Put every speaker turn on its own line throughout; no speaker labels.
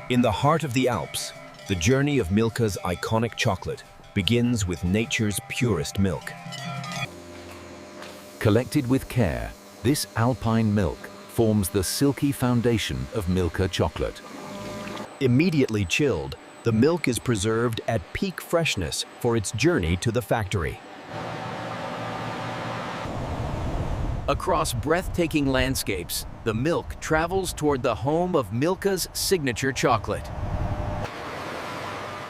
In the heart of the Alps, the journey of Milka's iconic chocolate begins with nature's purest milk.
Collected with care, this Alpine milk forms the silky foundation of Milka chocolate.
Immediately chilled, the milk is preserved at peak freshness for its journey to the factory.
Across breathtaking landscapes, the milk travels toward the home of Milka's signature chocolate.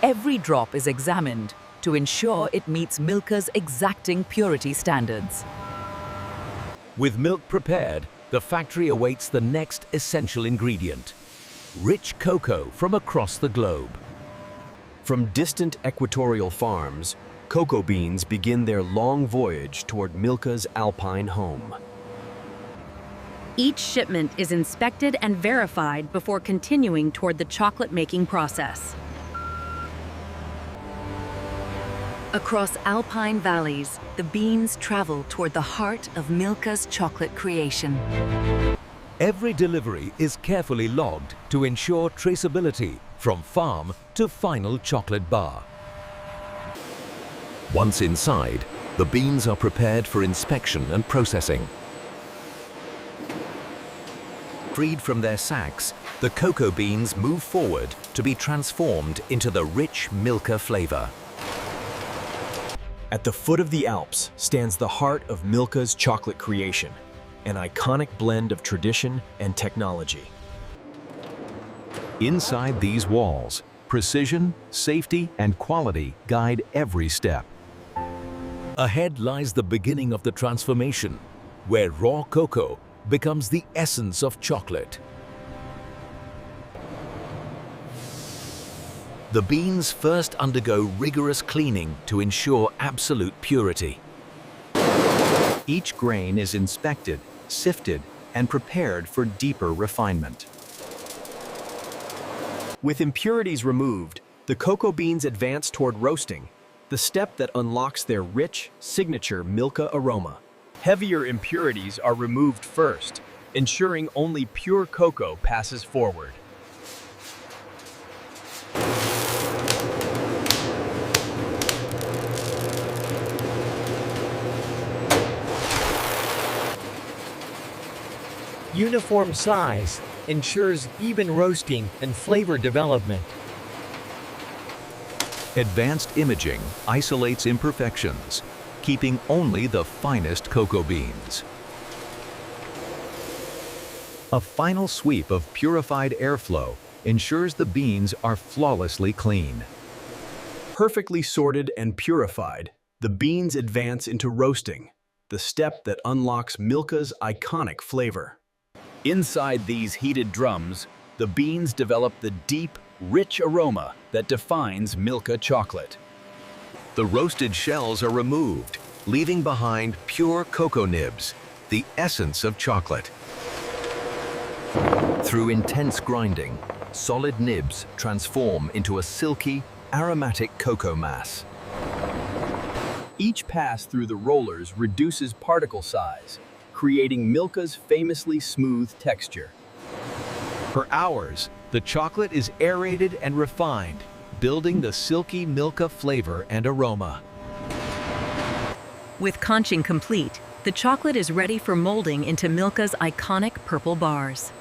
Every drop is examined to ensure it meets Milka's exacting purity standards.
With milk prepared, the factory awaits the next essential ingredient: rich cocoa from across the globe.
From distant equatorial farms, cocoa beans begin their long voyage toward Milka's Alpine home.
Each shipment is inspected and verified before continuing toward the chocolate-making process. Across Alpine valleys, the beans travel toward the heart of Milka's chocolate creation.
Every delivery is carefully logged to ensure traceability from farm to final chocolate bar.
Once inside, the beans are prepared for inspection and processing. Freed from their sacks, the cocoa beans move forward to be transformed into the rich Milka flavor.
At the foot of the Alps stands the heart of Milka's chocolate creation, an iconic blend of tradition and technology.
Inside these walls, precision, safety, and quality guide every step.
Ahead lies the beginning of the transformation, where raw cocoa becomes the essence of chocolate. The beans first undergo rigorous cleaning to ensure absolute purity.
Each grain is inspected, sifted, and prepared for deeper refinement. With impurities removed, the cocoa beans advance toward roasting, the step that unlocks their rich, signature Milka aroma. Heavier impurities are removed first, ensuring only pure cocoa passes forward.
Uniform size ensures even roasting and flavor development.
Advanced imaging isolates imperfections, keeping only the finest cocoa beans. A final sweep of purified airflow ensures the beans are flawlessly clean.
Perfectly sorted and purified, the beans advance into roasting, the step that unlocks Milka's iconic flavor. Inside these heated drums, the beans develop the deep, rich aroma that defines Milka chocolate.
The roasted shells are removed, leaving behind pure cocoa nibs, the essence of chocolate. Through intense grinding, solid nibs transform into a silky, aromatic cocoa mass.
Each pass through the rollers reduces particle size, creating Milka's famously smooth texture.
For hours, the chocolate is aerated and refined, building the silky Milka flavor and aroma.
With conching complete, the chocolate is ready for molding into Milka's iconic purple bars.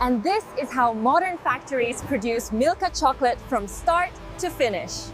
And this is how modern factories produce Milka chocolate from start to finish.